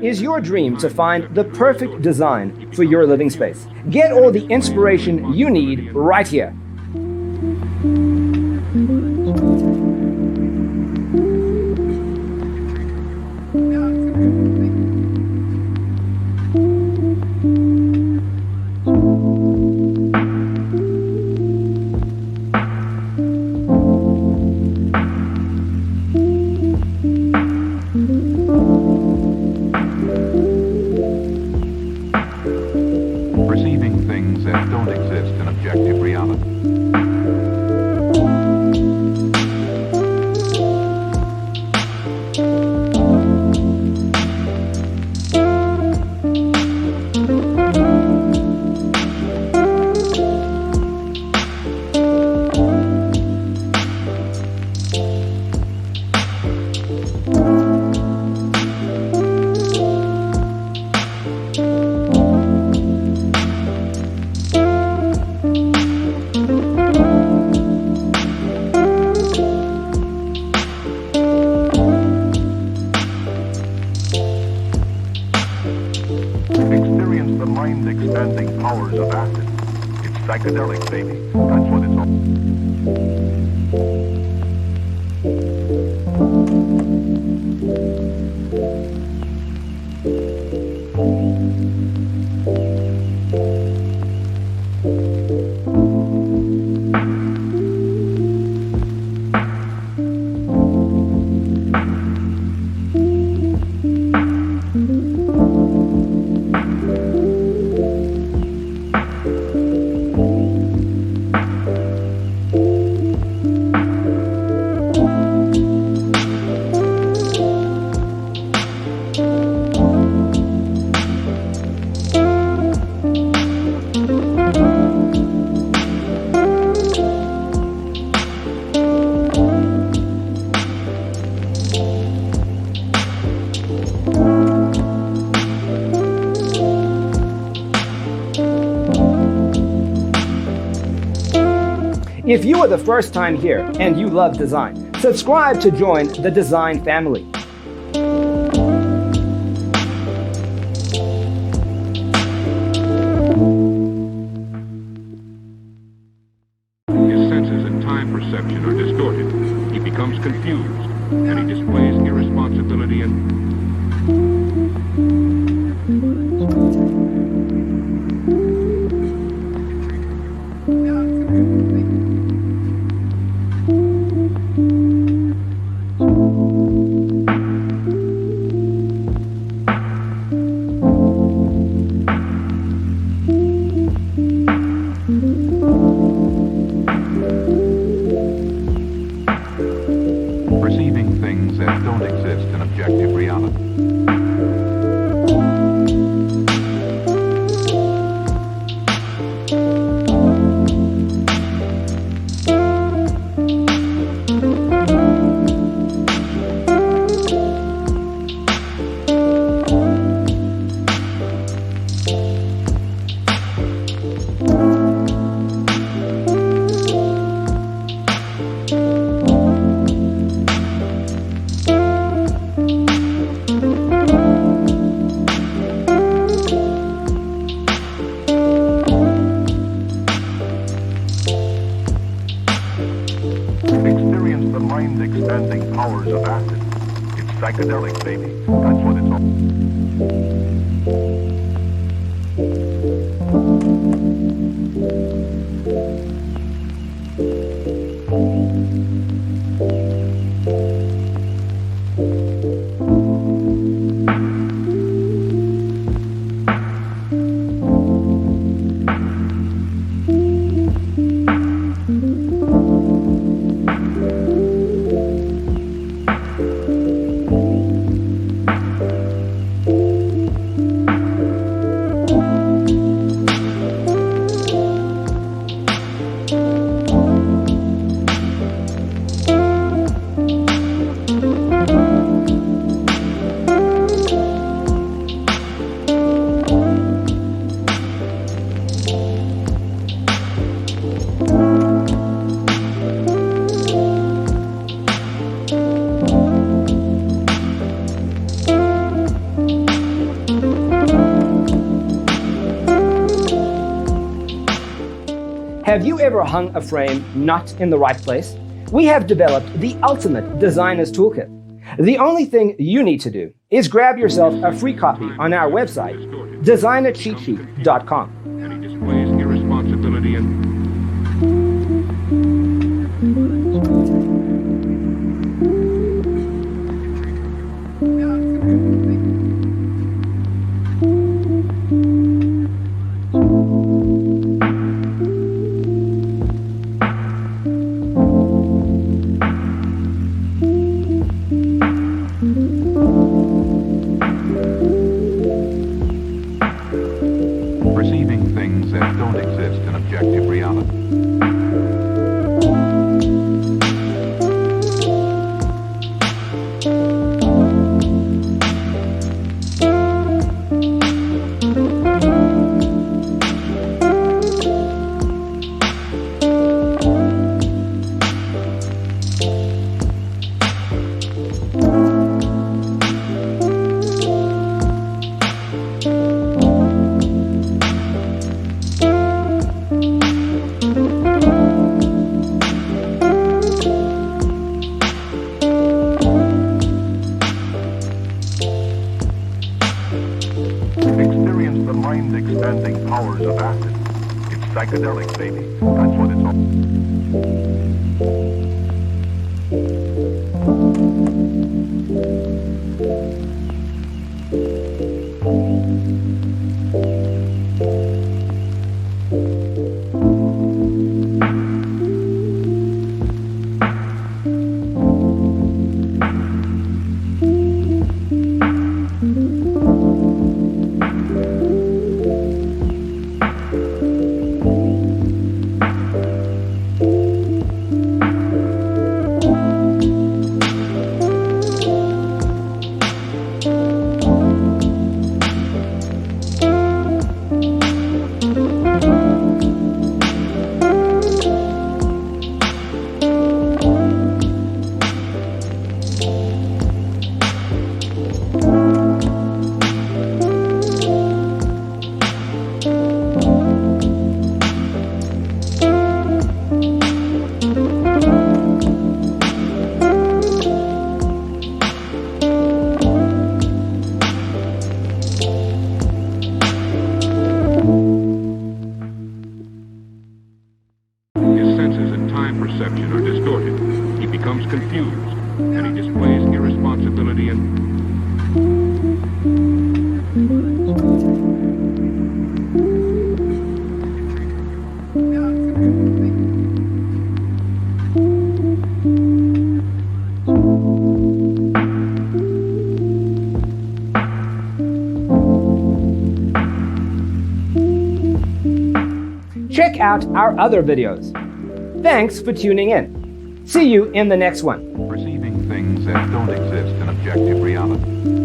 is your dream to find the perfect design for your living space. Get all the inspiration you need right here. Perceiving things that don't exist in objective reality. Experience the mind-expanding powers of acid. It's psychedelic, baby. That's what it's all. If you are the first time here and you love design, subscribe to join the design family. His senses and time perception are distorted. He becomes confused, and he displays irresponsibility and perceiving things that don't exist in objective reality. Experience the mind-expanding powers of acid. It's psychedelic, baby. That's what it's all. Have you ever hung a frame not in the right place? We have developed the ultimate designer's toolkit. The only thing you need to do is grab yourself a free copy on our website, designercheatsheet.com. And he displays irresponsibility and perceiving things that don't exist in objective reality. Experience the mind-expanding powers of acid. It's psychedelic, baby. That's what it's all. His senses and time perception are distorted. He becomes confused, and he displays irresponsibility and Check out our other videos. Thanks for tuning in. See you in the next one. perceiving things that don't exist in objective reality.